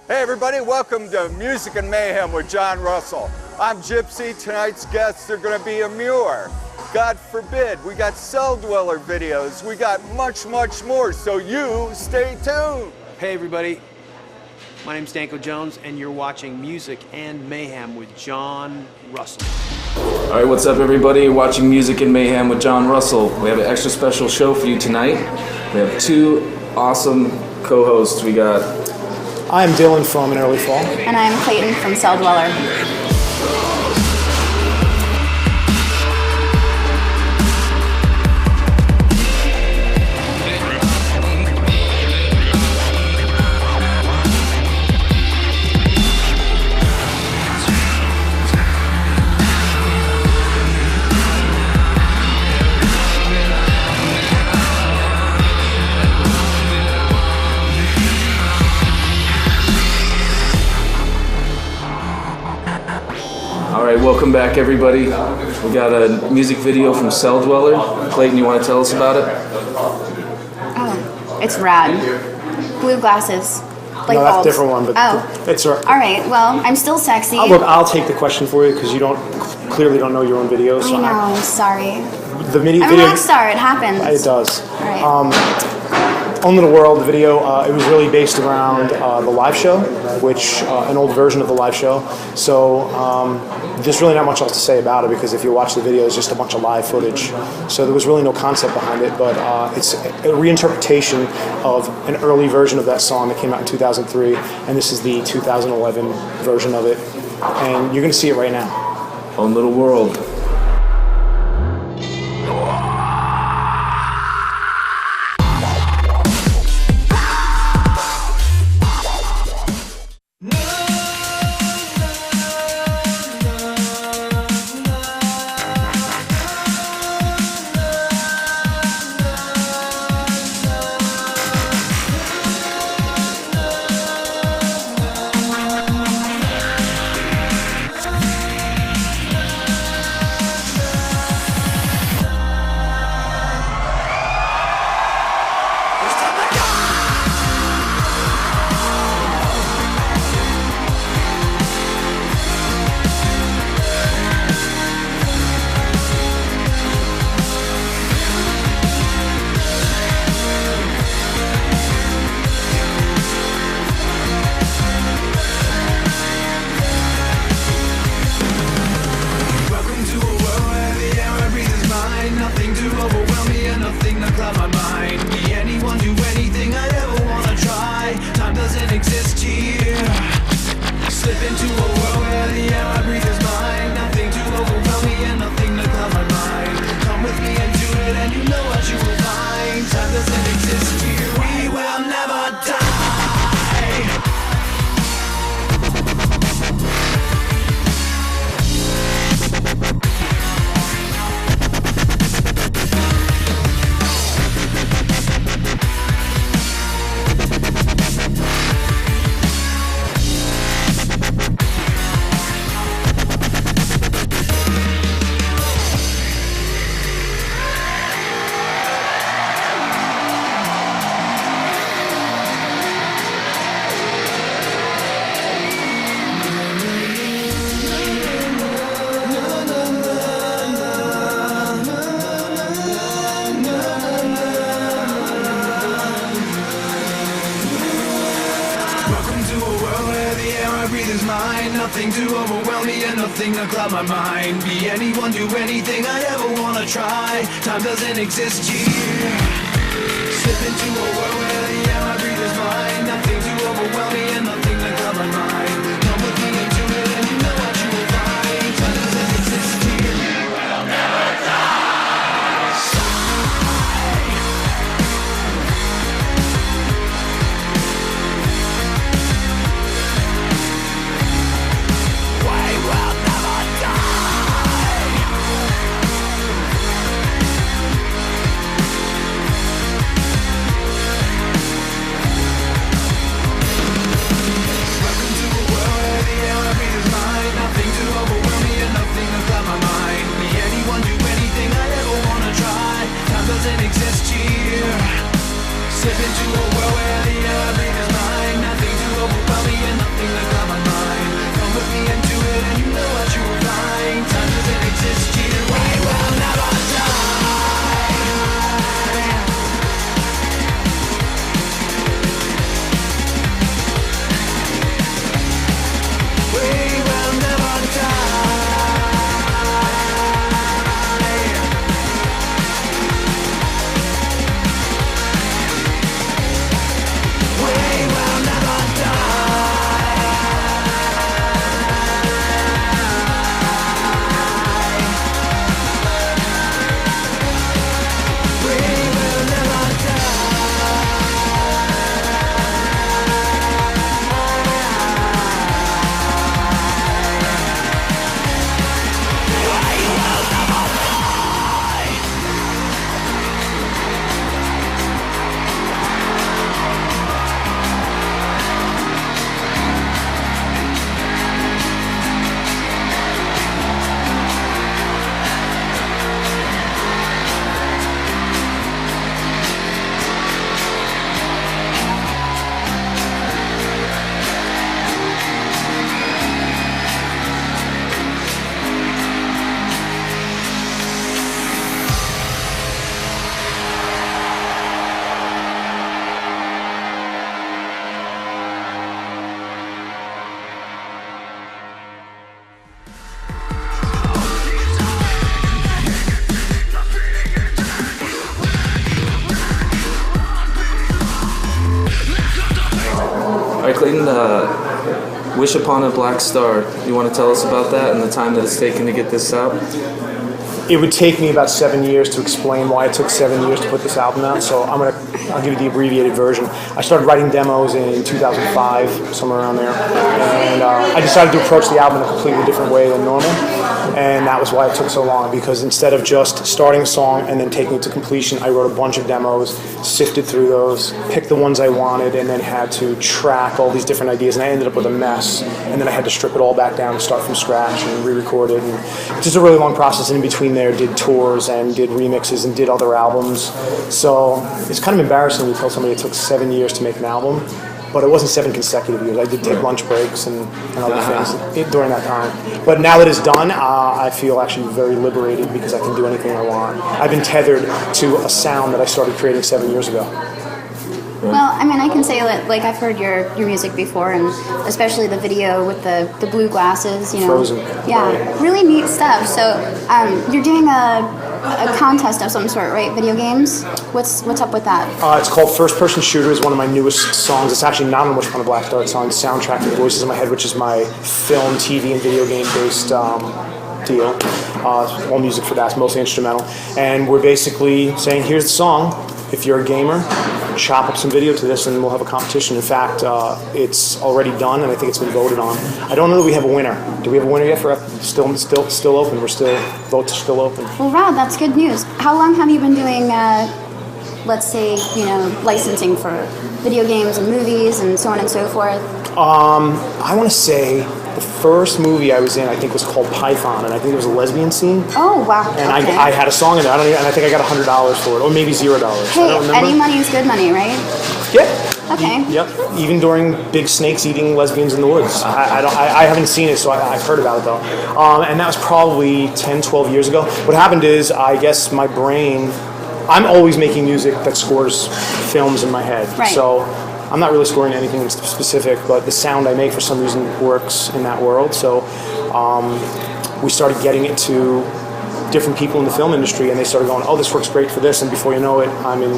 Hey everybody, welcome to Music and Mayhem with Jon Russell. I'm Gypsy. Tonight's guests are going to be Amur. God forbid, we got Cell Dweller videos. We got much, much more, so you stay tuned. Hey everybody, my name's Danko Jones and you're watching Music and Mayhem with Jon Russell. All right, what's up everybody? You're watching Music and Mayhem with Jon Russell. We have an extra special show for you tonight. We have two awesome co-hosts. We got... I'm Dylan from An Early Fall. And I'm Clayton from Cell Dweller. Alright, welcome back everybody. We got a music video from Cell Dweller. Clayton, you want to tell us about it? Oh, it's rad. Blue glasses. Light No, that's a bulbs. different one, but it's All right, well, I'm still sexy. Look, I'll take the question for you because you clearly don't know your own video. So I know, I'm sorry. The video. I'm a rock star, it happens. It does. All right. Own Little World, the video, it was really based around the live show, which, an old version of the live show. So there's really not much else to say about it because if you watch the video, it's just a bunch of live footage. So there was really no concept behind it, but it's a reinterpretation of an early version of that song that came out in 2003, and this is the 2011 version of it. And you're going to see it right now. Own Little World. Nothing to overwhelm me and nothing to cloud my mind. Be anyone, do anything I ever wanna try. Time doesn't exist here. Slip into a world where the air I breathe is mine. Nothing to overwhelm me and nothing to cloud my mind. Come with me into it and you know what you will find. Time doesn't exist here. You will never die. writing Wish Upon a Black Star. You want to tell us about that and the time that it's taken to get this out? It would take me about 7 years to explain why it took 7 years to put this album out, so I'll give you the abbreviated version. I started writing demos in 2005, somewhere around there, and I decided to approach the album in a completely different way than normal, and that was why it took so long, because instead of just starting a song and then taking it to completion, I wrote a bunch of demos, sifted through those, picked the ones I wanted, and then had to track all these different ideas, and I ended up with a mess, and then I had to strip it all back down and start from scratch and re-record it, and it's just a really long process. In between there, did tours and did remixes and did other albums, so it's kind of embarrassing to tell somebody it took 7 years to make an album, but it wasn't 7 consecutive years. I did take lunch breaks and other things during that time. But now that it's done, I feel actually very liberated because I can do anything I want. I've been tethered to a sound that I started creating 7 years ago. Well, I mean, I can say that, like, I've heard your music before, and especially the video with the blue glasses, you know. Frozen. Yeah, Right. really neat stuff. So, you're doing a contest of some sort, right? Video games? What's up with that? It's called First Person Shooter. It's one of my newest songs. It's actually not on Wish Upon a Black Star. It's on Soundtrack to Voices in My Head, which is my film, TV, and video game-based deal. All music for that. It's mostly instrumental. And we're basically saying, here's the song. If you're a gamer, chop up some video to this and we'll have a competition. In fact, it's already done and I think it's been voted on. I don't know that we have a winner. Do we have a winner yet? Still open. Votes are still open. Well, Rod, that's good news. How long have you been doing, let's say, you know, licensing for video games and movies and so on and so forth? I want to say the first movie I was in, I think, was called Python, and I think it was a lesbian scene. Oh, wow. And okay. I had a song in there. And I think I got $100 for it, or maybe $0. Hey, I don't remember. any money is good money, right? Yeah. Okay. Yep. Even during big snakes eating lesbians in the woods. I haven't seen it, so I've heard about it though. And that was probably 10, 12 years ago. What happened is, I guess my brain, I'm always making music that scores films in my head. Right. So I'm not really scoring anything specific, but the sound I make for some reason works in that world. So we started getting it to different people in the film industry, and they started going, oh, this works great for this, and before you know it, I'm in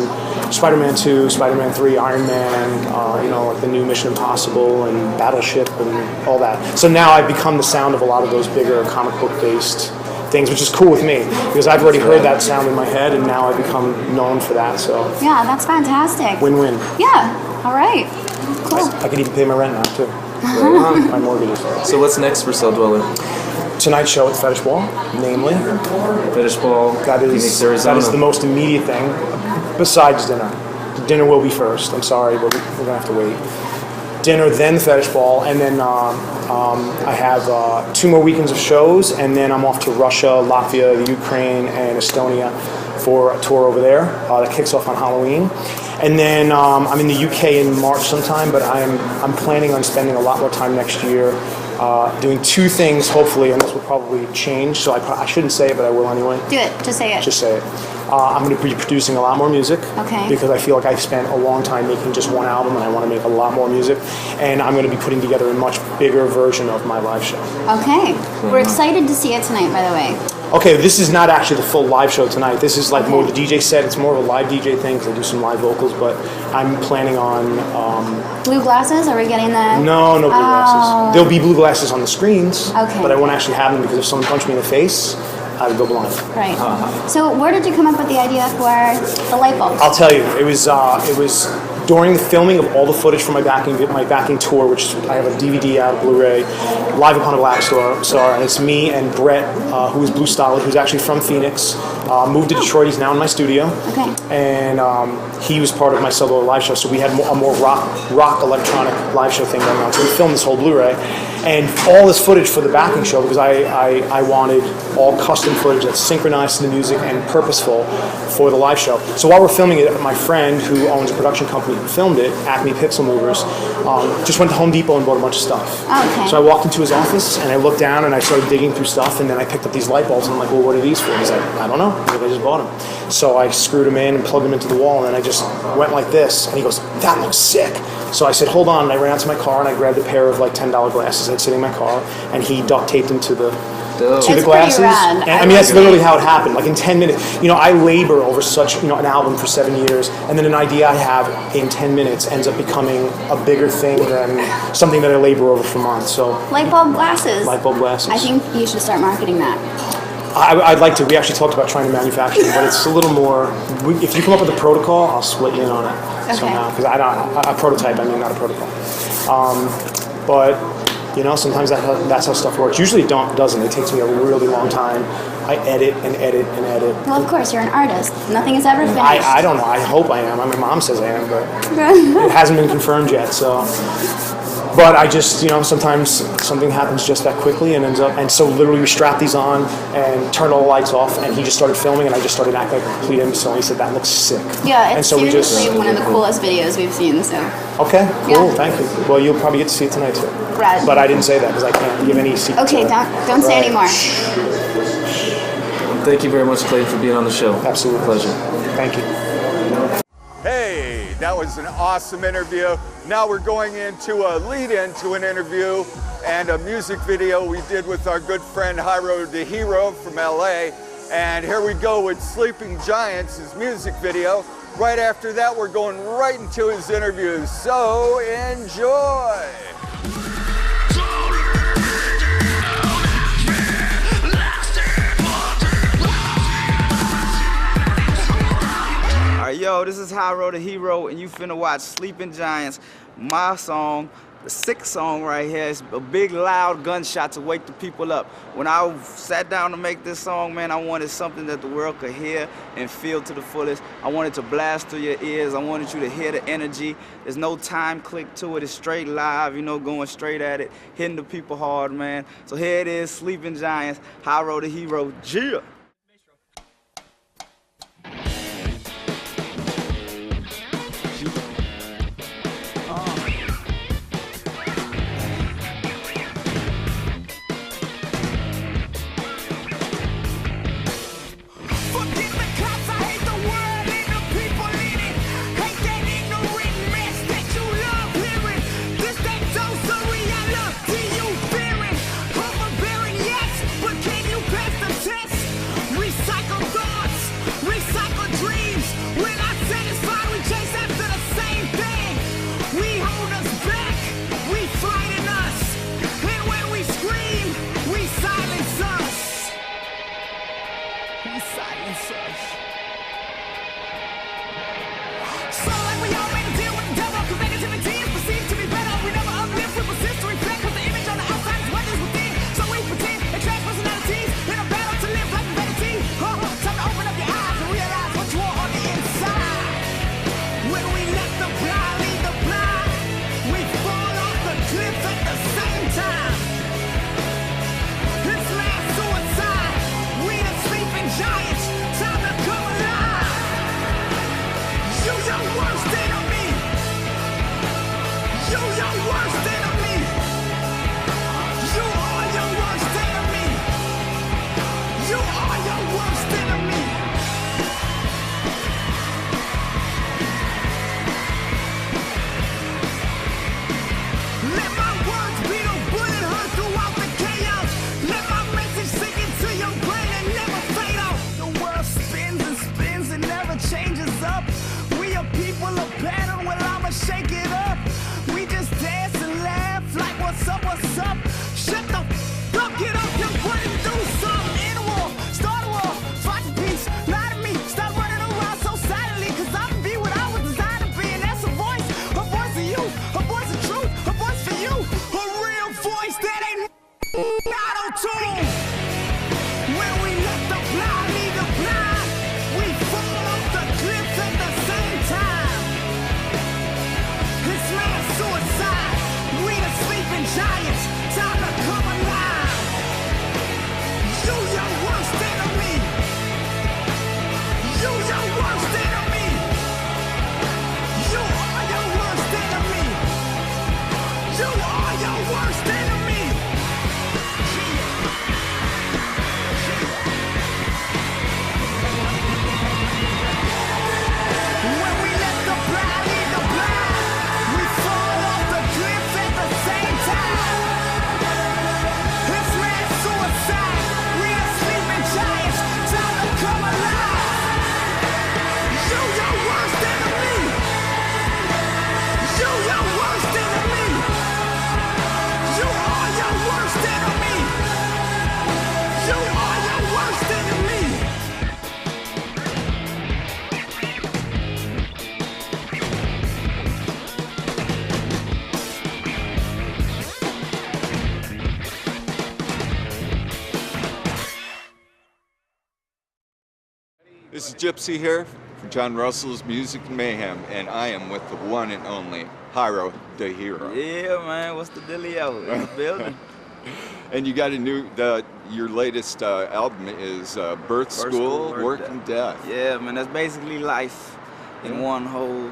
Spider-Man 2, Spider-Man 3, Iron Man, you know, like the new Mission Impossible and Battleship and all that. So now I've become the sound of a lot of those bigger comic book-based things, which is cool with me, because I've already heard that sound in my head, and now I've become known for that, so. Yeah, that's fantastic. Win-win. Yeah, all right, cool. I could even pay my rent now, too. My mortgages. So what's next for Cell Dweller? Tonight's show at Fetish Ball, namely. Fetish Ball, Phoenix, Arizona. That is the most immediate thing, besides dinner. Dinner will be first. I'm sorry, but we're going to have to wait. Dinner, then the Fetish Ball, and then I have 2 more weekends of shows, and then I'm off to Russia, Latvia, the Ukraine, and Estonia for a tour over there that kicks off on Halloween. And then I'm in the UK in March sometime, but I'm planning on spending a lot more time next year doing 2 things, hopefully, and this will probably change, so I shouldn't say it, but I will anyway. Do it, just say it. Just say it. I'm going to be producing a lot more music, Okay. because I feel like I've spent a long time making just one album, and I want to make a lot more music, and I'm going to be putting together a much bigger version of my live show. Okay, we're excited to see it tonight, by the way. Okay, this is not actually the full live show tonight. This is like more the DJ set. It's more of a live DJ thing because I do some live vocals, but I'm planning on... Blue glasses, are we getting the... No blue glasses. There'll be blue glasses on the screens, Okay. but I won't actually have them because if someone punched me in the face, I would go blind. Right. So where did you come up with the idea for the light bulbs? I'll tell you, it was during the filming of all the footage for my backing tour, which I have a DVD out, Blu-ray, Live Upon a Black Star, and it's me and Brett, who is Blue Stolid, who's actually from Phoenix, moved to Detroit. He's now in my studio, Okay. and he was part of my solo live show. So we had a more rock electronic live show thing going on. So we filmed this whole Blu-ray, and all this footage for the backing show because I wanted all custom footage that's synchronized to the music and purposeful for the live show. So while we're filming it, my friend who owns a production company who filmed it, Acme Pixel Movers, just went to Home Depot and bought a bunch of stuff. Okay. So I walked into his office and I looked down and I started digging through stuff, and then I picked up these light bulbs and I'm like, well, what are these for? He's like, I don't know. I just bought them. So I screwed them in and plugged them into the wall, and then I just went like this, and he goes, that looks sick. So I said, hold on, and I ran out to my car and I grabbed a pair of like $10 glasses I'd sitting in my car, and he duct taped them to the dope. to the It's glasses. pretty rad. And I mean, that's literally how it happened. Like in 10 minutes, you know, I labor over such, you know, an album for 7 years, and then an idea I have in 10 minutes ends up becoming a bigger thing than something that I labor over for months. So Light bulb glasses. light bulb glasses. I think you should start marketing that. I'd like to. We actually talked about trying to manufacture them, but it's a little more. If you come up with a protocol, I'll split you in on it somehow. Because I don't a prototype. I mean, not a protocol. But you know, sometimes that's how stuff works. Usually, it doesn't. It takes me a really long time. I edit and edit and edit. Well, of course, you're an artist. Nothing is ever finished. I don't know. I hope I am. I mean, Mom says I am, but it hasn't been confirmed yet. So. But I just, you know, sometimes something happens just that quickly and ends up, and so literally we strapped these on and turned all the lights off, and he just started filming, and I just started acting like a complete imbecile. He said, that looks sick. Yeah, it's and so seriously one of the coolest videos we've seen, so. Okay, cool, Yeah. thank you. Well, you'll probably get to see it tonight too. Rad. But I didn't say that because I can't give any secrets. Okay, don't say anymore. Thank you very much, Clayton, for being on the show. Absolute Pleasure. Thank you. Hey, that was an awesome interview. Now we're going into a lead-in to an interview and a music video we did with our good friend Hyro the Hero from LA. And here we go with Sleeping Giants, his music video. Right after that, we're going right into his interview. So enjoy. Yo, this is Hyro the Hero, and you finna watch Sleeping Giants, my song, the 6th song right here. It's a big, loud gunshot to wake the people up. When I sat down to make this song, man, I wanted something that the world could hear and feel to the fullest. I wanted to blast through your ears. I wanted you to hear the energy. There's no time click to it. It's straight live, you know, going straight at it, hitting the people hard, man. So here it is, Sleeping Giants, Hyro the Hero, yeah. You are your worst enemy. This is Gypsy here from Jon Russell's Music and Mayhem, and I am with the one and only Hyro the Hero. Yeah, man, what's the dealio? In the building. And you got a new, your latest album is Birth, School, Work, and Death. Yeah, man, that's basically life in one whole,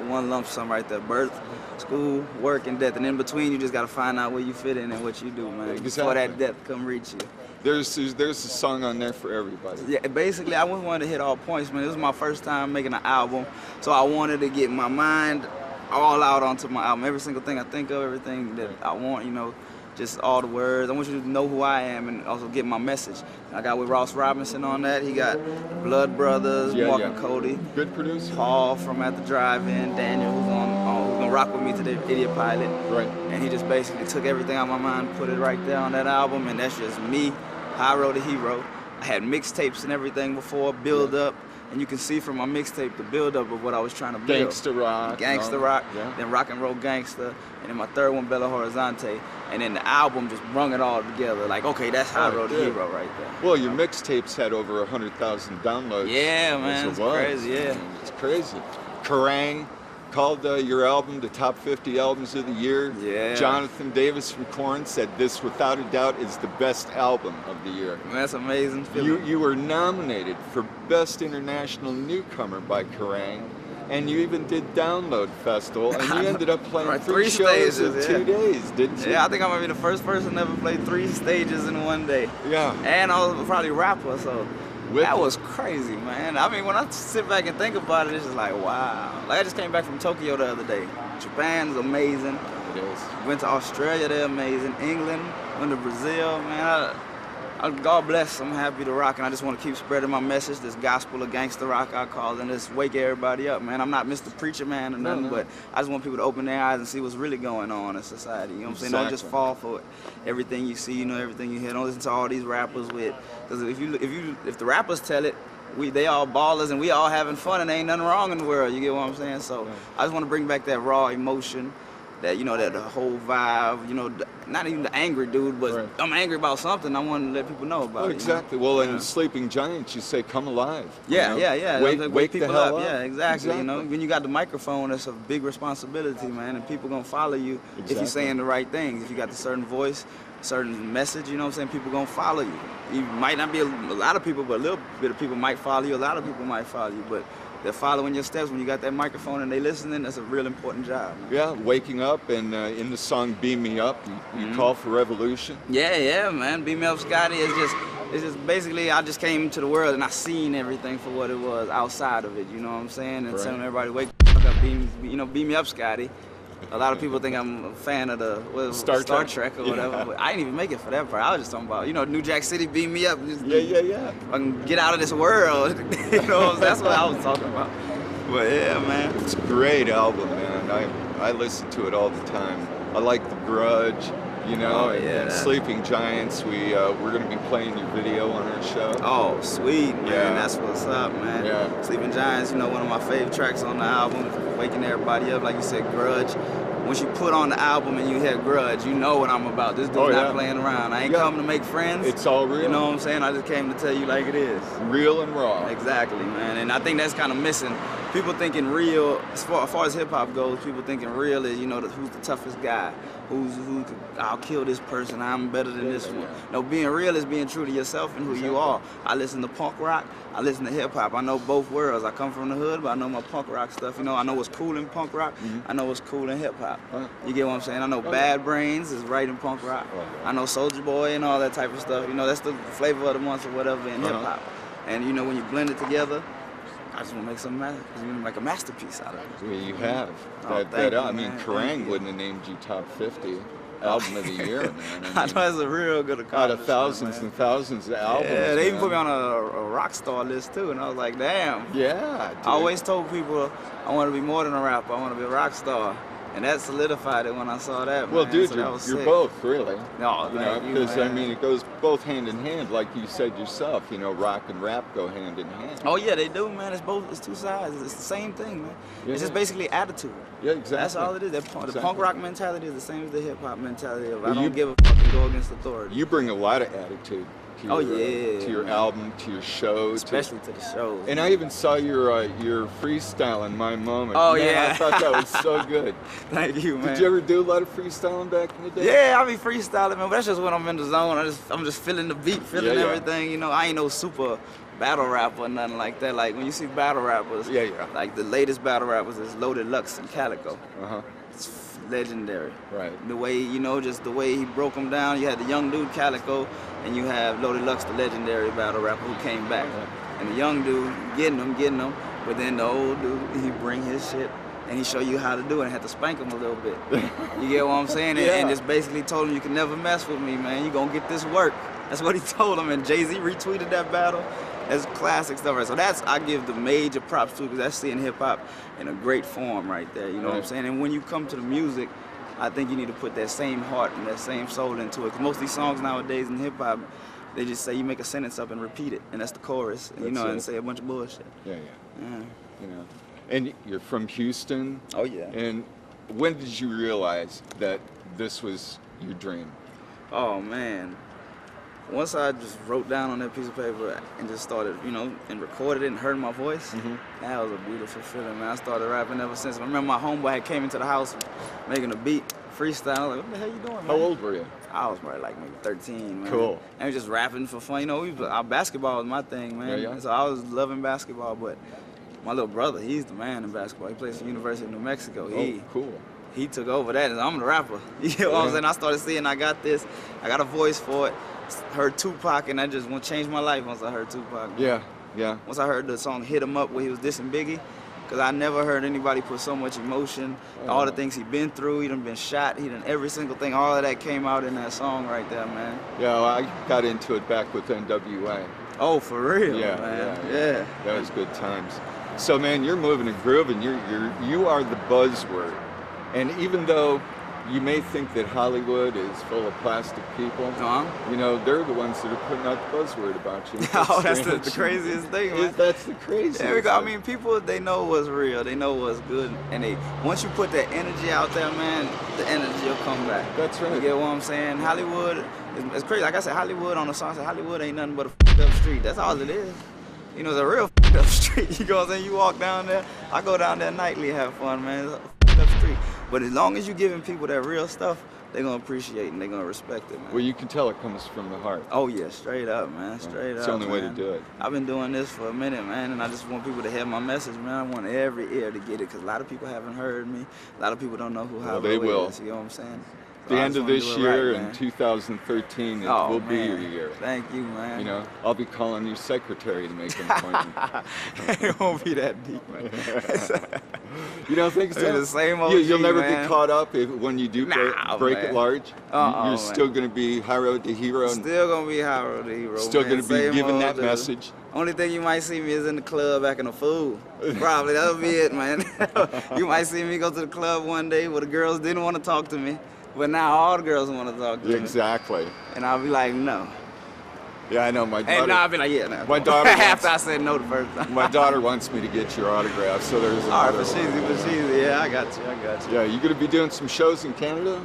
one lump sum right there. Birth, school, work, and death. And in between, you just got to find out where you fit in and what you do, man. Before that death come reach you. There's a song on there for everybody. Yeah, basically, I wanted to hit all points, man. This was my first time making an album, so I wanted to get my mind all out onto my album. Every single thing I think of, everything that I want, just all the words. I want you to know who I am and also get my message. I got with Ross Robinson on that. He got Blood Brothers, Mark and Cody. Good producer. Paul from At the Drive-In, Daniel, who's gonna rock with me to the Idiot Pilot. Right. And he just basically took everything out of my mind, put it right there on that album, and that's just me, Hyro the Hero. I had mixtapes and everything before, build up. And you can see from my mixtape the build-up of what I was trying to build. Gangsta Rock. Gangsta Rock, then Rock and Roll Gangsta, and then my third one, Bella Horizonte. And then the album just brung it all together. Like, okay, that's Hyro the Hero right there. Well, your mixtapes had over 100,000 downloads. Yeah, man, it's crazy, yeah. It's crazy. Kerrang! Called your album the top 50 albums of the year. Yeah. Jonathan Davis from Korn said this, without a doubt, is the best album of the year. Man, that's amazing feeling. You were nominated for Best International Newcomer by Kerrang! And you even did Download Festival, and you ended up playing three shows in 2 days, didn't you? Yeah, I think I might be the first person to ever play 3 stages in one day. Yeah. And I was probably a rapper, so that was crazy, man. I mean, when I sit back and think about it, it's just like, wow. Like, I just came back from Tokyo the other day. Japan's amazing. It is. Went to Australia, they're amazing. England, went to Brazil, man. God bless, I'm happy to rock, and I just want to keep spreading my message, this gospel of gangster rock I call it, and just wake everybody up, man. I'm not Mr. Preacher Man or nothing, but I just want people to open their eyes and see what's really going on in society. You know what I'm saying? Don't just fall for everything you see, everything you hear. Don't listen to all these rappers because if the rappers tell it, they all ballers and we all having fun and ain't nothing wrong in the world. You get what I'm saying? So I just want to bring back that raw emotion. That that the whole vibe, not even the angry dude, but I'm angry about something. I want to let people know about it. Exactly. Well, in Sleeping Giants, you say, "Come alive." Yeah. Wake people the hell up. Yeah, exactly. When you got the microphone, it's a big responsibility, man, and people gonna follow you if you're saying the right things. If you got the certain voice, certain message, people gonna follow you. You might not be a lot of people, but a little bit of people might follow you. A lot of people might follow you, but they're following your steps when you got that microphone and they listening. That's a real important job, man. Yeah, waking up, and in the song "Beam Me Up," you call for revolution. Yeah, man. Beam Me Up, Scotty. It's just basically I just came to the world and I seen everything for what it was outside of it. You know what I'm saying? And telling everybody, wake up, beam me up, Scotty. A lot of people think I'm a fan of the Star Trek or whatever, but I didn't even make it for that part. I was just talking about, New Jack City, beam me up. Yeah. I can get out of this world. That's what I was talking about. But yeah, man. It's a great album, man. I listen to it all the time. I like The Grudge, and Sleeping Giants. We're going to be playing your video on our show. Oh, sweet, man. Yeah. That's what's up, man. Yeah. Sleeping Giants, one of my favorite tracks on the album, waking everybody up, like you said, Grudge. Once you put on the album and you hear Grudge, you know what I'm about. This dude's not playing around. I ain't coming to make friends. It's all real. You know what I'm saying? I just came to tell you like it is. Real and raw. Exactly, man. And I think that's kind of missing. People thinking real, as far as hip hop goes, people thinking real is, who's the toughest guy. I'll kill this person, I'm better than this one. No, being real is being true to yourself and who you are. I listen to punk rock, I listen to hip hop. I know both worlds. I come from the hood, but I know my punk rock stuff. I know what's cool in punk rock, I know what's cool in hip hop. You get what I'm saying? I know Bad Brains is right in punk rock. I know Soulja Boy and all that type of stuff. That's the flavor of the month or whatever in hip hop. And when you blend it together, I just want to make something, make a masterpiece out of it. Yeah, you have. Kerrang! Wouldn't have named you top 50 album of the year, man. I know it's a real good accomplishment. Out of thousands and thousands of albums. Yeah, they even put me on a rock star list too, and I was like, damn. Yeah. Dude. I always told people I want to be more than a rapper. I want to be a rock star. And that solidified it when I saw that. Well, man. dude, So you're both, really. No, because it goes both hand in hand, like you said yourself. Rock and rap go hand in hand. Oh yeah, they do, man. It's two sides. It's the same thing, man. Yeah. It's just basically attitude. Yeah, exactly. That's all it is. The Exactly. punk rock mentality is the same as the hip hop mentality of I Well, don't you- give a fuck and go against authority. You bring a lot of attitude to your, Oh, yeah, to your man. album, to your show. Especially to the shows. And I even saw your freestyle in My Moment. Oh, Man, yeah. I thought that was so good. Thank you, man. Did you ever do a lot of freestyling back in the day? Yeah, I be freestyling, man. But that's just when I'm in the zone. I'm just feeling the beat, feeling Yeah, yeah. everything. You know, I ain't no super battle rapper or nothing like that. Like when you see battle rappers, Yeah, yeah. like the latest battle rappers is Loaded Lux and Calico. Uh-huh. It's legendary. Right. The way, you know, just the way he broke them down. You had the young dude Calico, and you have Loaded Lux, the legendary battle rapper who came back. And the young dude getting them, but then the old dude, he bring his shit and he show you how to do it and had to spank him a little bit. You get what I'm saying? And, Yeah. and just basically told him, you can never mess with me, man. You gonna get this work. That's what he told him, and Jay-Z retweeted that battle. That's classic stuff, right? So that's, I give the major props to, because that's seeing hip-hop in a great form right there, you know what I'm Right. saying? And when you come to the music, I think you need to put that same heart and that same soul into it. 'Cause most of these songs nowadays in hip-hop, they just say you make a sentence up and repeat it, and that's the chorus, you That's know, it. and say a bunch of bullshit. Yeah, yeah. Yeah. You know. And you're from Houston. Oh, yeah. And when did you realize that this was your dream? Oh, man. Once I just wrote down on that piece of paper and just started, you know, and recorded it and heard my voice, that was a beautiful feeling, man. I started rapping ever since. I remember my homeboy had came into the house making a beat, freestyle. I was like, what the hell you doing, man? How old were you? I was probably like maybe 13, man. Cool. And we was just rapping for fun. You know, basketball was my thing, man. Yeah, yeah. So I was loving basketball, but my little brother, he's the man in basketball. He plays at the University of New Mexico. Oh, cool. He took over that, and I'm the rapper. You know what I'm saying? I started seeing I got a voice for it. Heard Tupac, and that just changed my life once I heard Tupac. Yeah, yeah. Once I heard the song Hit 'Em Up where he was dissing Biggie, because I never heard anybody put so much emotion, all the things he been through, he done been shot, he done every single thing, all of that came out in that song right there, man. Yeah, well, I got into it back with NWA. Oh, for real, Yeah, man. yeah. That was good times. So, man, you're moving and grooving. You are the buzzword. And even though you may think that Hollywood is full of plastic people, you know, they're the ones that are putting out the buzzword about you. Oh, that's the craziest thing, man. That's the craziest There we go. I thing. mean, people, they know what's real. They know what's good. And once you put that energy out there, man, the energy will come back. That's right. You get what I'm saying? Hollywood, it's crazy. Like I said, Hollywood on the song, said Hollywood ain't nothing but a f***ed up street. That's all it is. You know, it's a real f***ed up street. You know what I'm saying? You walk down there. I go down there nightly, have fun, man. It's a f***ed up street. But as long as you giving people that real stuff, they're going to appreciate it and they're going to respect it, man. Well, you can tell it comes from the heart. Oh yeah, straight up, man, straight up. It's the only way to man. do it. I've been doing this for a minute, man, and I just want people to hear my message, man. I want every ear to get it, because a lot of people haven't heard me. A lot of people don't know who Well, Hollywood they will. is, you know what I'm saying? The I end just of wanna this do it year right, in man. 2013, it Oh, will be your man. year. Thank you, man. You know, I'll be calling your secretary to make an appointment. It won't be that deep, man. You don't think so? It's the same OG, You'll never man. get caught up when you do break it man. large? Uh-uh, You're man. still going to be high road to hero? and Still gonna be Hero the Hero. Still man. gonna be Same giving old that dude. message? Only thing you might see me is in the club acting a fool. Probably that'll be it, man. You might see me go to the club one day where the girls didn't want to talk to me, but now all the girls want to talk to me. Exactly. And I'll be like, no. Yeah, I know. My daughter, And now I'll be like, yeah, no. My daughter After I wants- said no the first time. my daughter wants me to get your autograph, so there's All right, another for one. cheesy. Yeah, I got you. Yeah, you going to be doing some shows in Canada?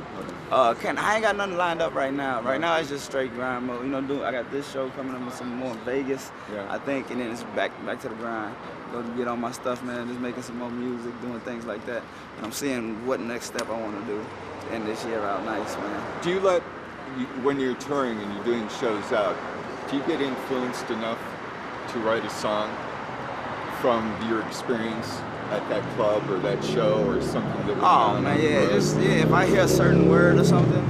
I ain't got nothing lined up right now. Right now it's just straight grind mode. You know, I got this show coming up with some more in Vegas, Yeah. I think, and then it's back to the grind. Go to get on my stuff, man. Just making some more music, doing things like that. And I'm seeing what next step I want to do to end this year out nice, man. Do you when you're touring and you're doing shows out, do you get influenced enough to write a song from your experience at that club or that show or something that was Oh on man, the yeah, road? if I hear a certain word or something,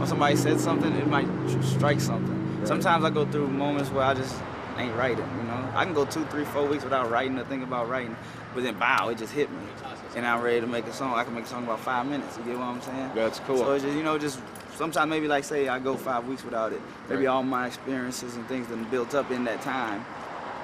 or somebody said something, it might strike something. Right. Sometimes I go through moments where I just ain't writing, you know. I can go 2, 3, 4 weeks without writing or thinking about writing, but then bow, it just hit me, and I'm ready to make a song. I can make a song in about 5 minutes. You get what I'm saying? That's cool. So it's just, you know, just sometimes maybe like say I go 5 weeks without it. Maybe Right. all my experiences and things that built up in that time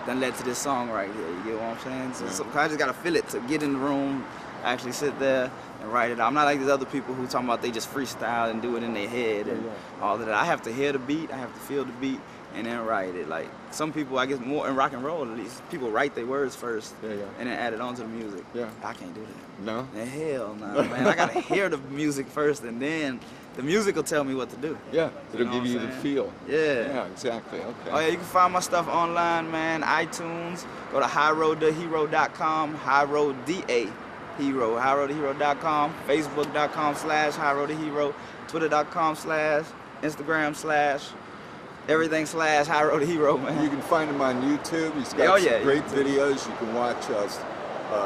that led to this song right here. You get what I'm saying? So I just gotta feel it to get in the room, actually sit there and write it out. I'm not like these other people who talking about they just freestyle and do it in their head and all of that. I have to hear the beat, I have to feel the beat, and then write it. Like some people, I guess more in rock and roll at least, people write their words first and then add it onto the music. Yeah. I can't do that. No? Hell no, man. I gotta hear the music first, and then the music will tell me what to do. Yeah, it'll know give what you I'm the saying? feel. Yeah. Yeah, exactly. Okay. Oh yeah, you can find my stuff online, man. iTunes. Go to highroadtohero.com. High Road DA Hero. highroadtohero.com. Facebook.com/highroadtohero. Twitter.com/ Instagram/ everything / High Road to Hero, man. You can find him on YouTube. He's got some great YouTube. videos. You can watch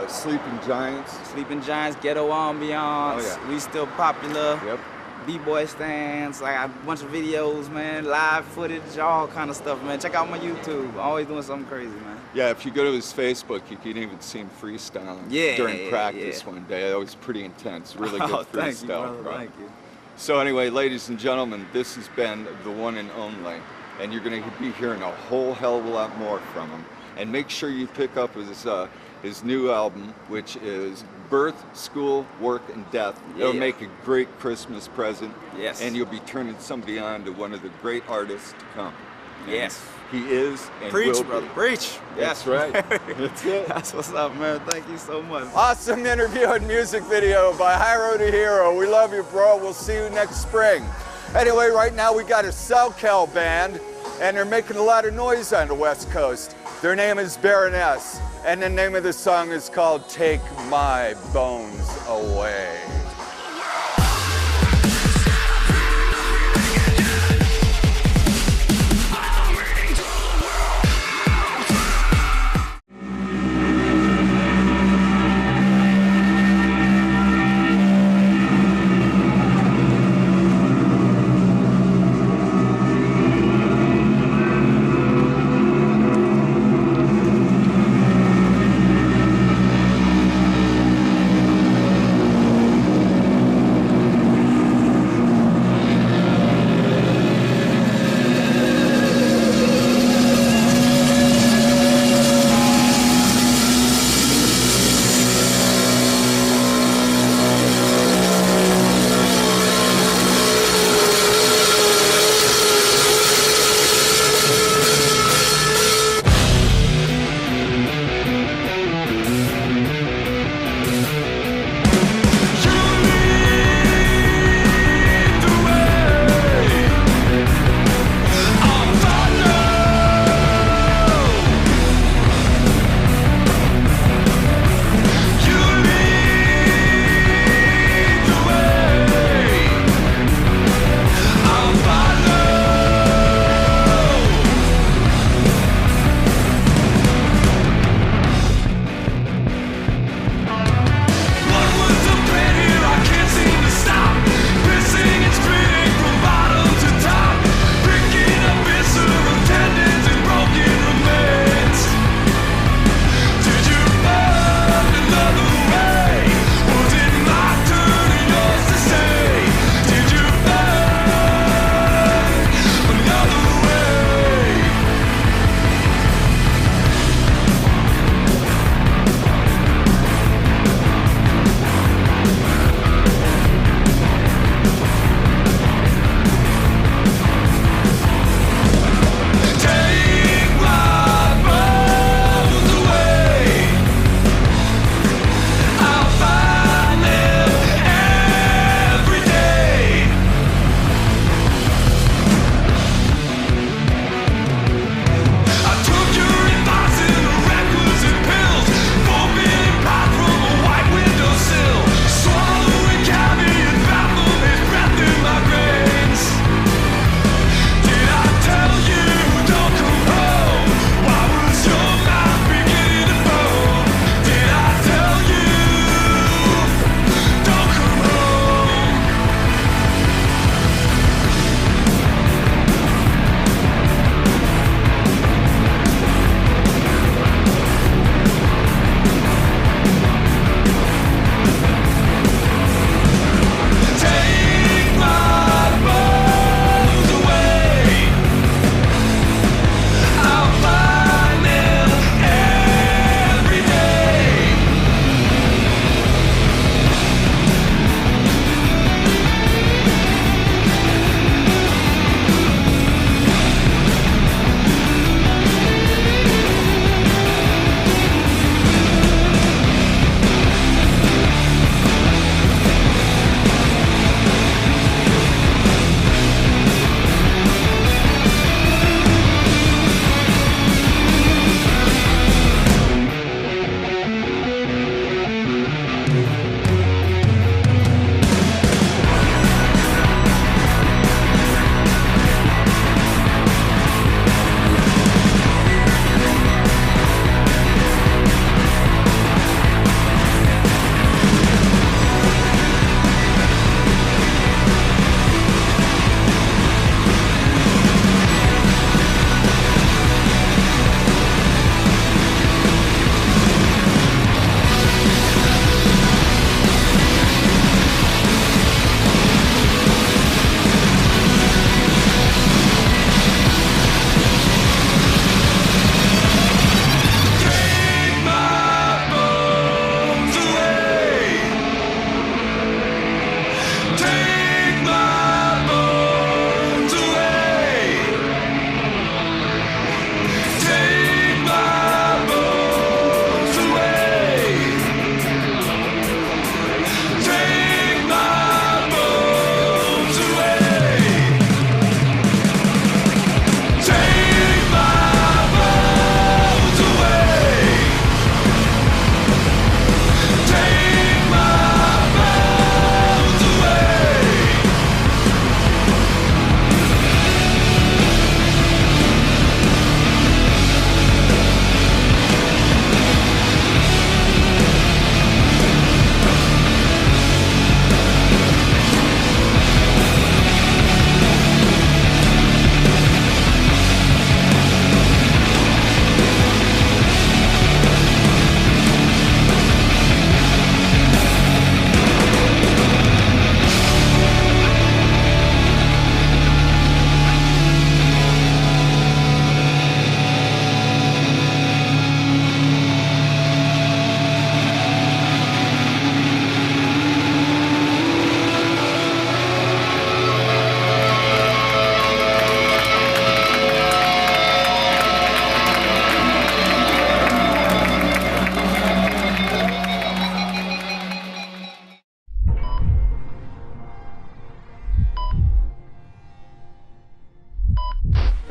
Sleeping Giants. Sleeping Giants, Ghetto Ambiance. Oh, yeah. We still popular. Yep. B-boy stands, like a bunch of videos, man, live footage, all kind of stuff, man. Check out my YouTube. I'm always doing something crazy, man. Yeah, if you go to his Facebook, you can even see him freestyling during practice one day. That was pretty intense. Really good freestyle. Thank you, brother. bro. Thank you. So anyway, ladies and gentlemen, this has been the one and only, and you're going to be hearing a whole hell of a lot more from him. And make sure you pick up his new album, which is Birth, School, Work, and Death. It'll make a great Christmas present. Yes. And you'll be turning somebody on to one of the great artists to come. And Yes. he is and Preach, will brother. be. Preach. That's right. That's it. That's what's up, man. Thank you so much. Awesome interview and music video by High Road to Hero. We love you, bro. We'll see you next spring. Anyway, right now we got a SoCal band, and they're making a lot of noise on the West Coast. Their name is Baroness, and the name of the song is called Take My Bones Away.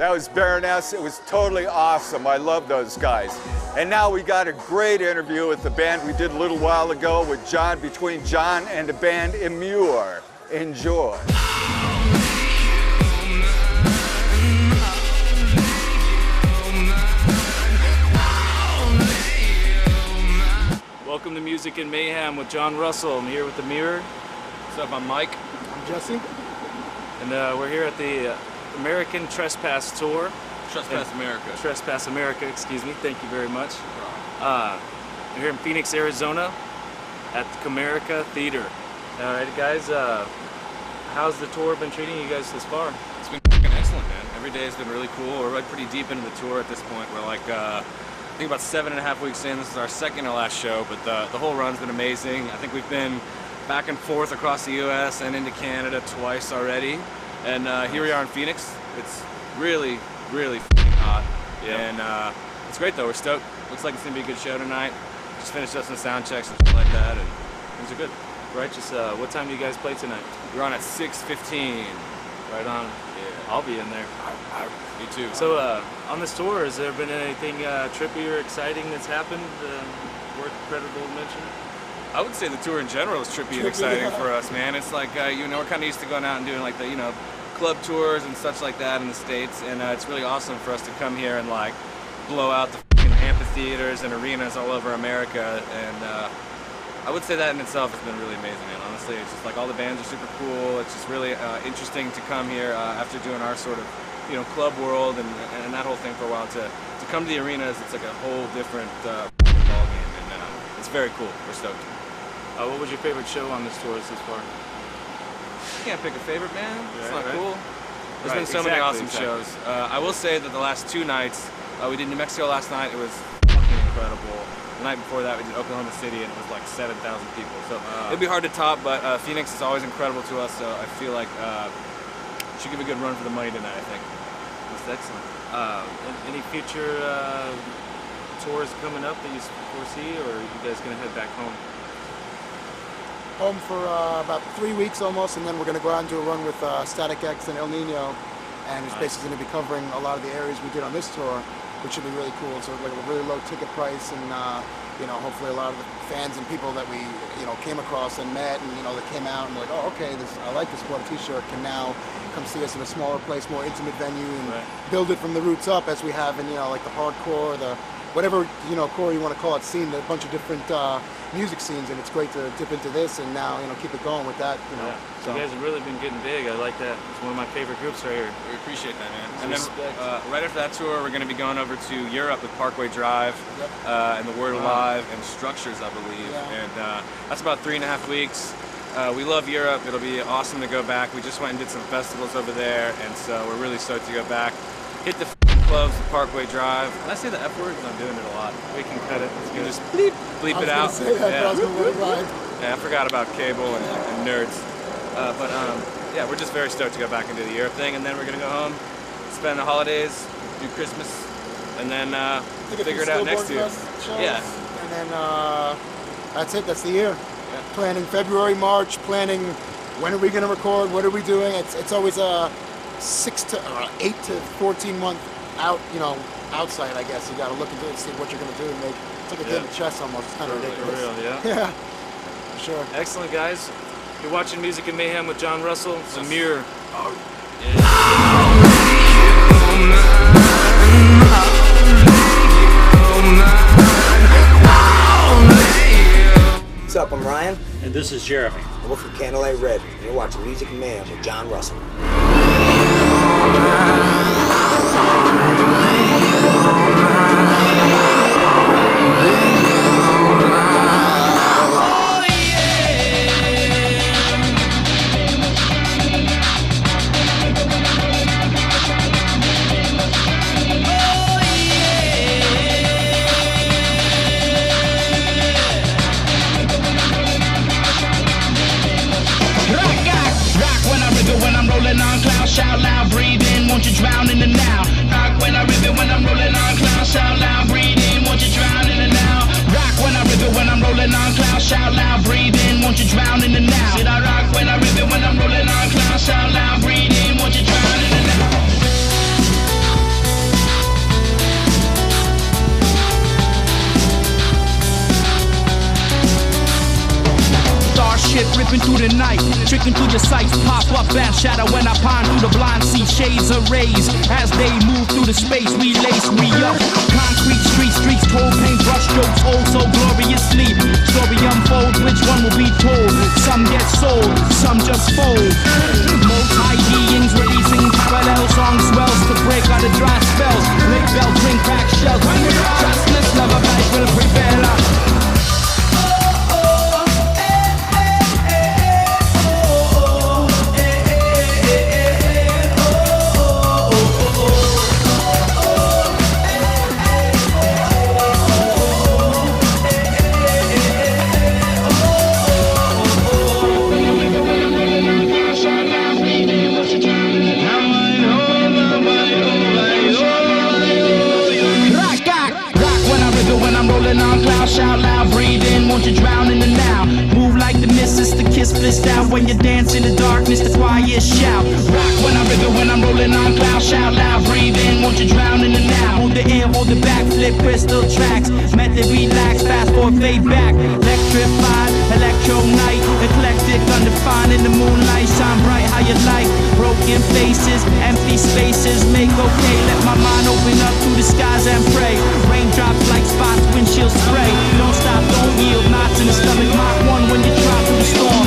That was Baroness. It was totally awesome. I love those guys. And now we got a great interview with the band we did a little while ago with John, between John and the band Immure. Enjoy. Welcome to Music and Mayhem with Jon Russell. I'm here with the Mirror. What's up? I'm Mike. I'm Jesse. And we're here at the American Trespass Tour. Trespass America, excuse me. Thank you very much. We're here in Phoenix, Arizona at the Comerica Theater. All right, guys, how's the tour been treating you guys this far? It's been fucking excellent, man. Every day has been really cool. We're like pretty deep into the tour at this point. We're like, I think about 7.5 weeks in. This is our second to last show, but the whole run's been amazing. I think we've been back and forth across the U.S. and into Canada twice already. And here we are in Phoenix. It's really, really fucking hot. Yeah. And it's great though, we're stoked. Looks like it's gonna be a good show tonight. Just finished up some sound checks and shit like that, and things are good. Righteous, what time do you guys play tonight? We're on at 6:15. Right on. Yeah. I'll be in there. Me too. So on this tour, has there been anything trippy or exciting that's happened worth credible mention? I would say the tour in general is trippy and exciting for us, man. It's like, you know, we're kind of used to going out and doing like the, you know, club tours and such like that in the States, and it's really awesome for us to come here and like blow out the fucking amphitheaters and arenas all over America, and I would say that in itself has been really amazing, man. Honestly, it's just like all the bands are super cool. It's just really interesting to come here after doing our sort of, you know, club world and that whole thing for a while. To come to the arenas, it's like a whole different ball game, and it's very cool. We're stoked. What was your favorite show on this tour so far? You can't pick a favorite, man. It's not right. cool. There's Right, been so many awesome shows. I will say that the last 2 nights, we did New Mexico last night. It was fucking incredible. The night before that, we did Oklahoma City, and it was like 7,000 people. So it'd be hard to top, but Phoenix is always incredible to us. So I feel like should give a good run for the money tonight, I think. That's excellent. Any future tours coming up that you foresee, or are you guys gonna head back home? Home for about 3 weeks almost, and then we're going to go out and do a run with Static X and El Nino, and it's basically going to be covering a lot of the areas we did on this tour, which should be really cool. So like a really low ticket price, and you know, hopefully a lot of the fans and people that we, you know, came across and met, and you know, that came out and like, oh, okay, I like this, bought a T-shirt, can now come see us in a smaller place, more intimate venue, and build it from the roots up as we have in, you know, like the hardcore, the whatever, you know, core you want to call it, scene, a bunch of different music scenes, and it's great to dip into this and now, you know, keep it going with that, you know. Yeah. So. You guys have really been getting big. I like that. It's one of my favorite groups right here. We appreciate that, man. And then right after that tour, we're going to be going over to Europe with Parkway Drive, and The Word Alive, and Structures, I believe. Yeah. And that's about 3.5 weeks. We love Europe. It'll be awesome to go back. We just went and did some festivals over there, and so we're really stoked to go back. Hit the clubs, the Parkway Drive. Can I say the F word? Because I'm doing it a lot. We can cut it. You can just bleep it out. Say that, but I was gonna let it ride. Yeah, I forgot about cable and nerds. But yeah, we're just very stoked to go back and do the Europe thing, and then we're gonna go home, spend the holidays, do Christmas, and then figure it out next year. Yeah. And then that's it. That's the year. Yeah. Planning February, March. Planning when are we gonna record? What are we doing? It's always a 8 to 14 month out, you know, outside. I guess you got to look into it and see what you're gonna do and make. It's like a game of chess almost. It's kind of ridiculous. For real, yeah. Yeah. For sure. Excellent, guys. You're watching Music and Mayhem with Jon Russell. It's a mirror. What's up, I'm Ryan. And this is Jeremy. And we're from Candlelight Red, and you're watching Music and Mayhem with Jon Russell. Rock when I'm rolling on clouds. creeping through the night, tricking through your sights, pop up and shadow when I pine through the blind, see shades of rays as they move through the space, we lace, we up, concrete streets, cold paint brush strokes, oh so gloriously, story unfold, which one will be told, some get sold, some just fold, multi beings releasing parallel song swells to break out the dry spells, lick bells, ring crack shells, trustless love of life will prevail. Shout loud, breathe in, won't you drown in the now? Move like the missus, the kiss fist out when you dance in the darkness, the quiet shout. Rock when I rhythm, when I'm rolling on cloud. Shout loud, breathe in, won't you drown in the now? Hold the air, hold the back, flip crystal tracks. Method relax, fast forward, fade back. Electrified, electro night, eclectic, undefined in the moonlight. Shine bright how you like. Broken faces, empty spaces, make okay. Let my mind open up to the skies and pray. Raindrops like spots, windshield spray. Don't stop, don't yield, knots in the stomach. Mach 1 when you drop through the storm.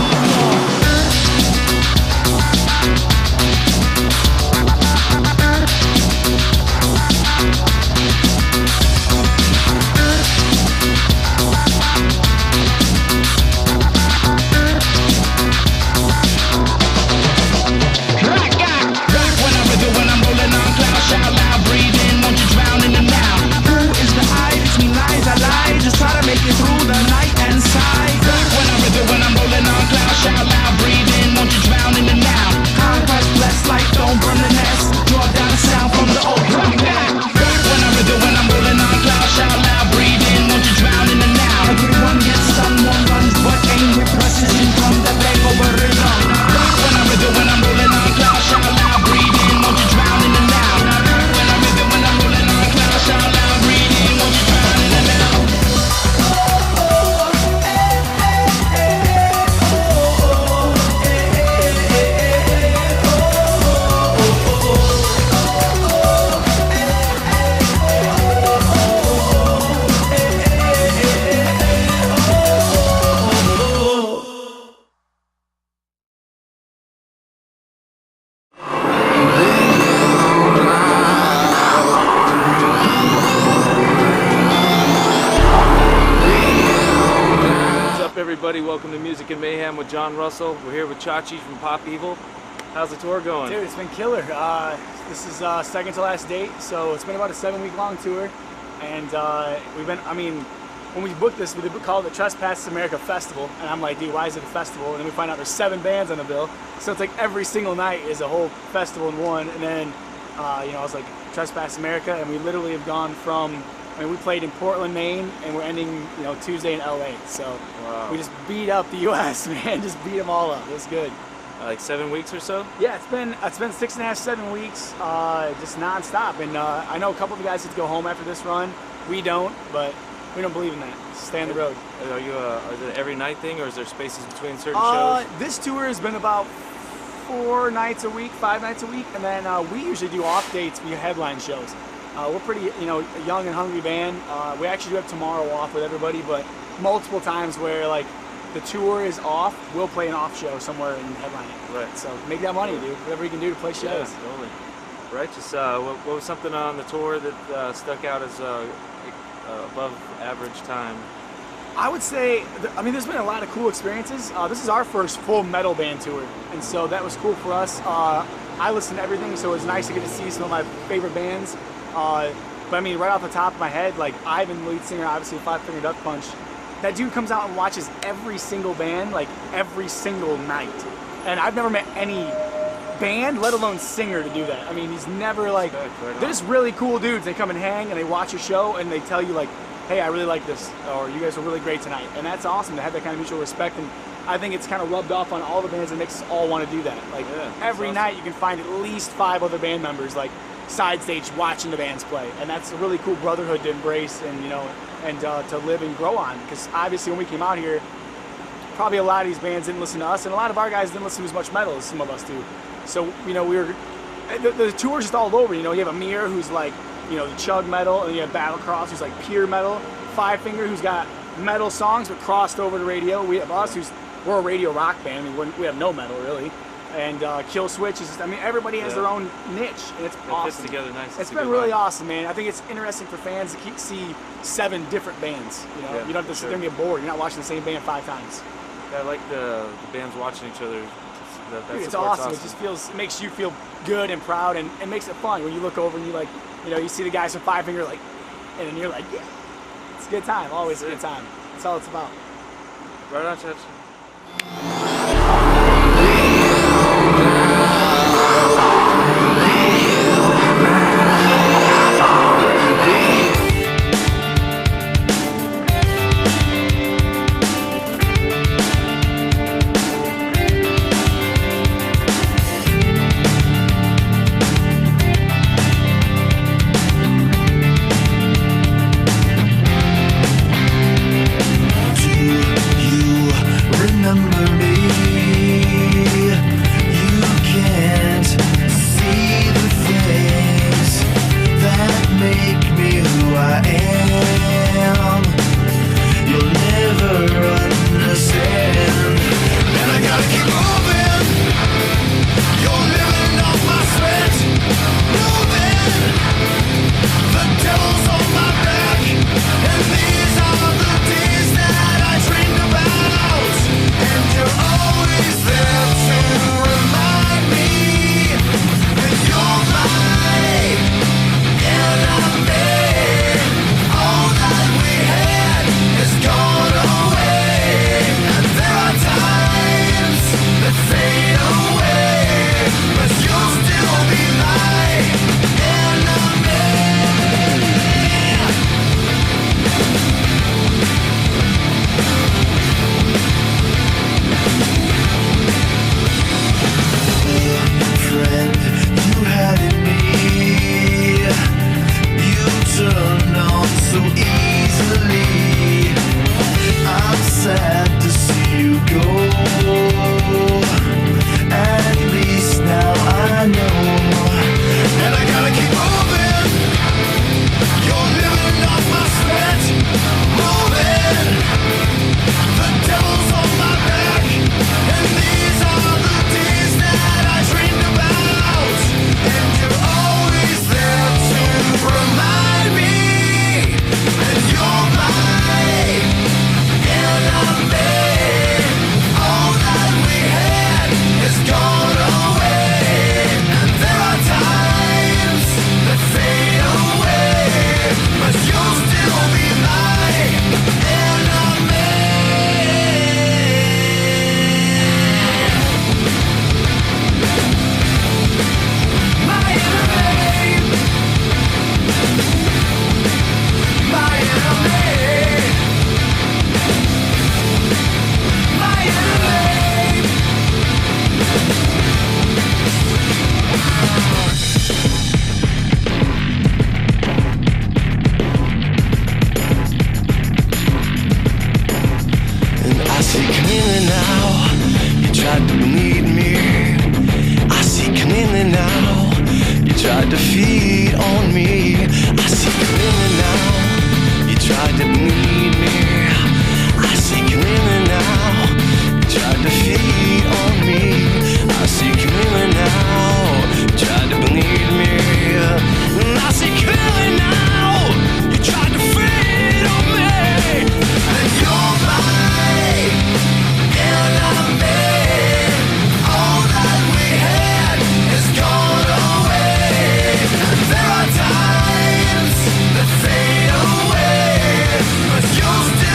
Shout loud, breathe in, won't you drown in the now? Who is the I? Between lies I lie, just try to make it through the night and sigh. When I rhythm, when I'm rolling on clouds, shout loud, breathe in, won't you drown in the now? Conquest, bless light, don't burn the nest. Draw down the sound from the old rock back. When I rhythm, when I'm rolling on clouds, shout loud, breathe in, won't you drown in the now? Everyone gets some, one runs, but aim with precision from the back over rhythm. When I rhythm, when I'm rolling on clouds, shout loud, breathe in, won't you drown in the now? Shout loud, breathe in, won't you drown in the now? Everybody, welcome to Music and Mayhem with Jon Russell. We're here with Chachi from Pop Evil. How's the tour going? Dude, it's been killer. This is second to last date, so it's been about a 7-week long tour. And we've been, I mean, when we booked this, we called it the Trespass America Festival. And I'm like, dude, why is it a festival? And then we find out there's 7 bands on the bill. So it's like every single night is a whole festival in one. And then, you know, I was like, Trespass America, and we literally have gone from, I mean, we played in Portland, Maine, and we're ending, you know, Tuesday in LA. So wow. We just beat up the U.S., man. Just beat them all up. It was good. Like 7 weeks or so? Yeah, it's been 6.5, 7 weeks, just nonstop. And I know a couple of the guys get to go home after this run. We don't, but we don't believe in that. Stay on the road. Are you is it an every night thing, or is there spaces between certain shows? This tour has been about 4 nights a week, 5 nights a week, and then we usually do off dates. We headline shows. We're pretty, you know, a young and hungry band. We actually do have tomorrow off with everybody, but multiple times where like the tour is off, we'll play an off show somewhere and headline it. Right. So make that money, dude. Whatever you can do to play shows. Yeah, totally. Righteous. What was something on the tour that stuck out as above average time? I would say, I mean, there's been a lot of cool experiences. This is our first full metal band tour, and so that was cool for us. I listen to everything, so it was nice to get to see some of my favorite bands. But I mean, right off the top of my head, like Ivan, lead singer, obviously Five Finger Death Punch, that dude comes out and watches every single band, like every single night. And I've never met any band, let alone singer, to do that. I mean, he's never like, they're just really cool dudes. They come and hang and they watch your show and they tell you like, hey, I really like this, or you guys were really great tonight. And that's awesome to have that kind of mutual respect. And I think it's kind of rubbed off on all the bands and makes us all want to do that. Like every night you can find at least 5 other band members like side stage watching the bands play. And that's a really cool brotherhood to embrace and, you know, and to live and grow on. Because obviously when we came out here, probably a lot of these bands didn't listen to us, and a lot of our guys didn't listen to as much metal as some of us do. So, you know, the tour's just all over. You know, you have Amir, who's like, you know, the chug metal, and you have Battlecross, who's like pure metal. Five Finger, who's got metal songs but crossed over to radio. We have us, we're a radio rock band. I mean, we have no metal really. And Kill Switch is just, I mean, everybody has their own niche, and it's awesome. It fits together nice. It's been really awesome, man. I think it's interesting for fans to see 7 different bands. You know, you don't have to sit there and get bored. You're not watching the same band 5 times. I like the bands watching each other. Dude, it's awesome. It just it makes you feel good and proud, and it makes it fun when you look over and you like, you know, you see the guys with Five Finger, like, and then you're like, yeah, it's a good time. Always a good time. That's all it's about. Right on, Church. You'll still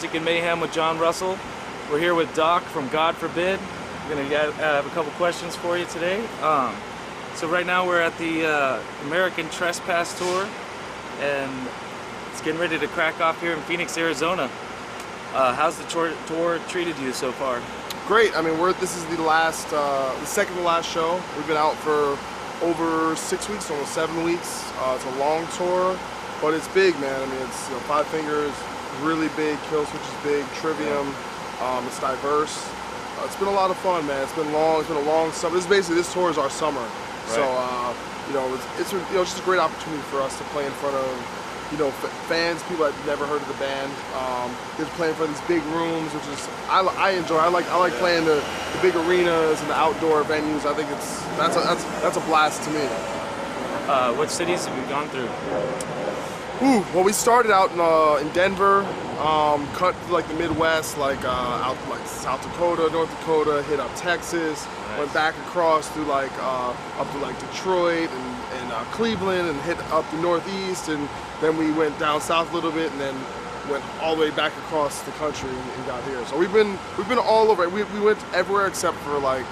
Music and Mayhem with Jon Russell. We're here with Doc from God Forbid. We're going to have a couple questions for you today. So right now we're at the American Trespass Tour, and it's getting ready to crack off here in Phoenix, Arizona. How's the tour treated you so far? Great. I mean, this is the second to last show. We've been out for over 6 weeks, almost 7 weeks. It's a long tour, but it's big, man. I mean, it's Five Fingers, really big. Kill Switch is big. Trivium, it's diverse. It's been a lot of fun, man. It's been long. It's been a long summer. This tour is our summer, right. So it's just a great opportunity for us to play in front of fans, people that never heard of the band. They're playing for these big rooms, which is I enjoy. I like playing the big arenas and the outdoor venues. I think that's a blast to me. What cities have you gone through? Well, we started out in Denver, cut through like the Midwest, out like South Dakota, North Dakota, hit up Texas, went back across through up to like Detroit and Cleveland, and hit up the Northeast, and then we went down south a little bit, and then went all the way back across the country and got here. So we've been all over. We went everywhere except for like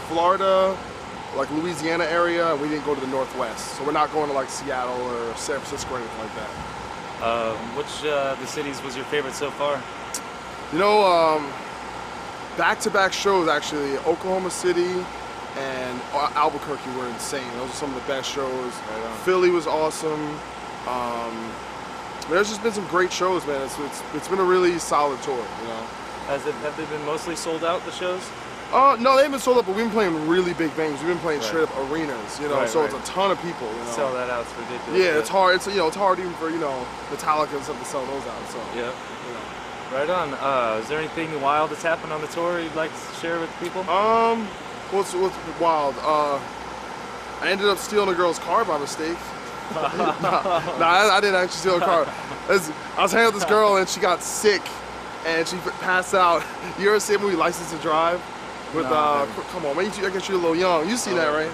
Florida, like Louisiana area, and we didn't go to the Northwest. So we're not going to like Seattle or San Francisco or anything like that. Which the cities was your favorite so far? Back-to-back shows actually. Oklahoma City and Albuquerque were insane. Those are some of the best shows. Right. Philly was awesome. There's just been some great shows, man. It's been a really solid tour, Have they been mostly sold out, the shows? No, they haven't been sold out, but we've been playing really big venues. We've been playing straight up arenas, so it's a ton of people. Sell that out, it's ridiculous. Yeah, it's hard. It's hard even for Metallica and stuff to sell those out. So yeah, right on. Is there anything wild that's happened on the tour you'd like to share with people? What's wild? I ended up stealing a girl's car by mistake. I didn't actually steal a car. I was hanging out with this girl and she got sick and she passed out. You ever see the movie License to Drive? With come on, man, I guess you're a little young. You've seen that, right?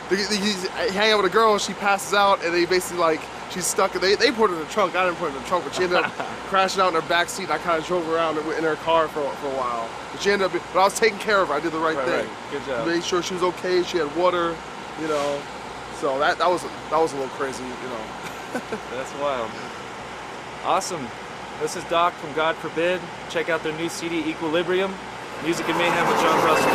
He's hanging out with a girl and she passes out, and they basically she's stuck. They put her in the trunk. I didn't put her in the trunk, but she ended up crashing out in her back seat. And I kind of drove around in her car for a while. But she ended up. But I was taking care of her. I did the right thing. Right. Good job. Made sure she was okay. She had water, So that was a little crazy, That's wild. Awesome. This is Doc from God Forbid. Check out their new CD, Equilibrium. Music and Mayhem with Jon Russell.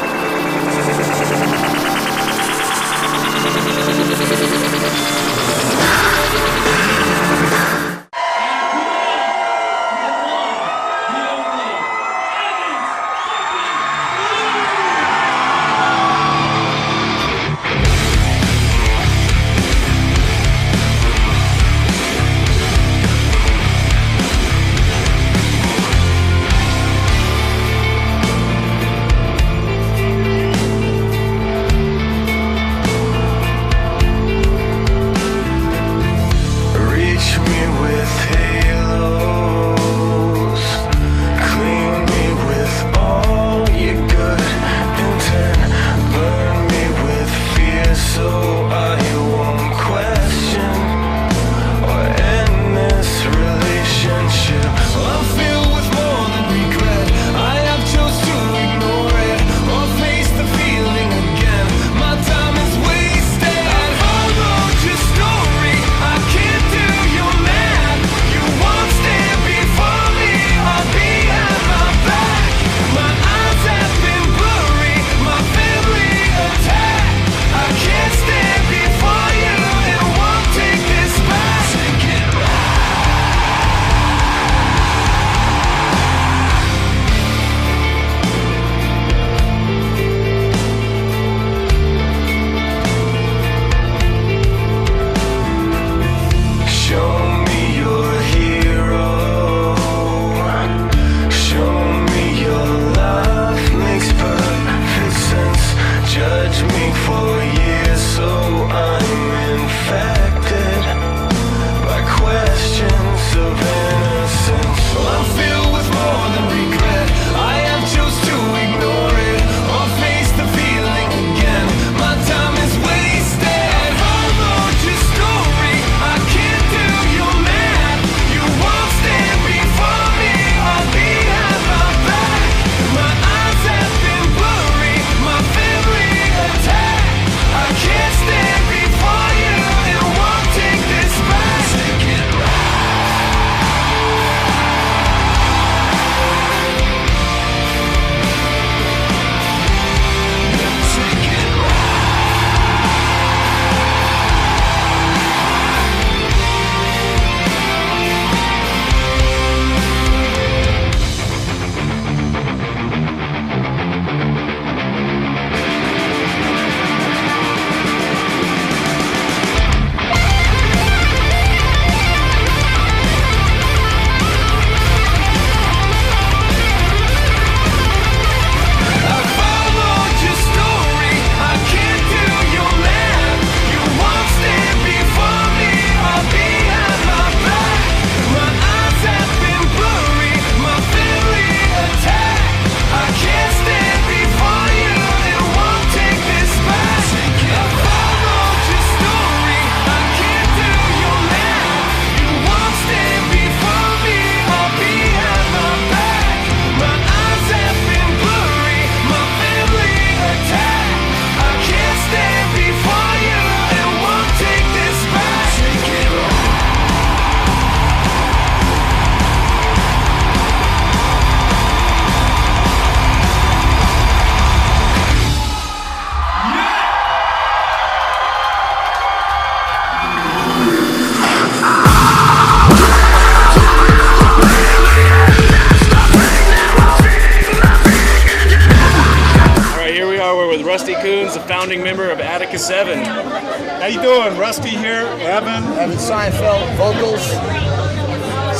here we are. We're with Rusty Coons, the founding member of Attica 7. How you doing? Rusty here, Evan Seinfeld, vocals.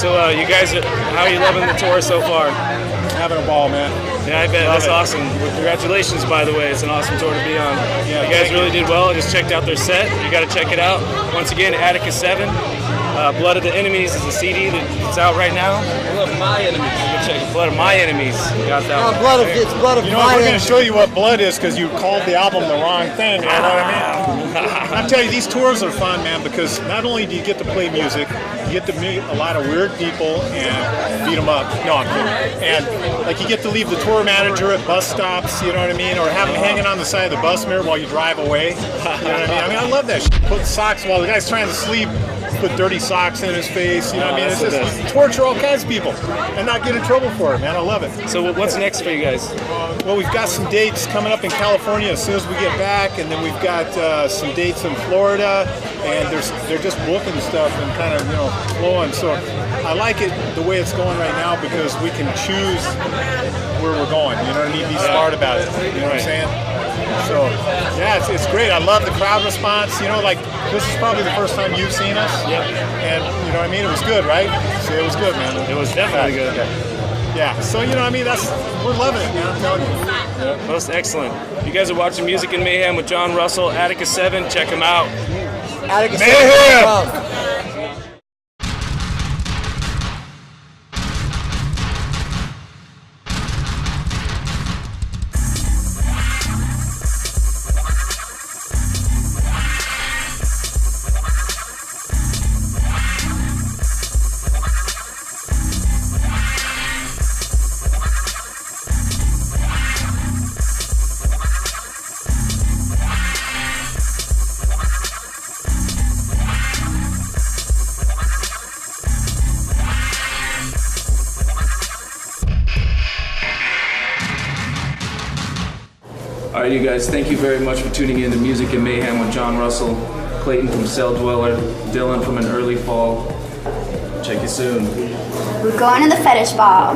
So you guys, how are you loving the tour so far? Having a ball, man. Yeah, I bet. That's awesome. Congratulations, by the way. It's an awesome tour to be on. Yeah, you guys really did well. I just checked out their set. You got to check it out. Once again, Attica 7. Blood of the Enemies is a CD that's out right now. Blood of My Enemies. You can check it. Blood of My Enemies. You got that one. It's blood of. You know what? We're going to show you what blood is because you called the album the wrong thing. You know what I mean? I'm telling you, these tours are fun, man, because not only do you get to play music, you get to meet a lot of weird people and beat them up. No, I'm kidding. And like you get to leave the tour manager at bus stops, you know what I mean, or have him hanging on the side of the bus mirror while you drive away. You know what I mean? I love that shit. Put socks while the guy's trying to sleep. Put dirty socks in his face, you know what I mean? It's just you torture all kinds of people and not get in trouble for it, man. I love it. So what's next for you guys? Well, we've got some dates coming up in California as soon as we get back, and then we've got some dates in Florida, and they're just booking stuff and kind of, you know, flowing. So I like it the way it's going right now because we can choose where we're going, you know what I mean? Be smart about it, you know what I'm saying? So, yeah, it's great. I love the crowd response. You know, like, this is probably the first time you've seen us. Yep. And, you know what I mean? It was good, right? So it was good, man. It was definitely good. Yeah. So, you know what I mean? We're loving it, man. I'm telling you. Yeah, most excellent. You guys are watching Music and Mayhem with Jon Russell, Attica 7. Check him out. Attica 7. Mayhem! All right, you guys, thank you very much for tuning in to Music and Mayhem with Jon Russell, Clayton from Cell Dweller, Dylan from An Early Fall. Check you soon. We're going to the fetish ball.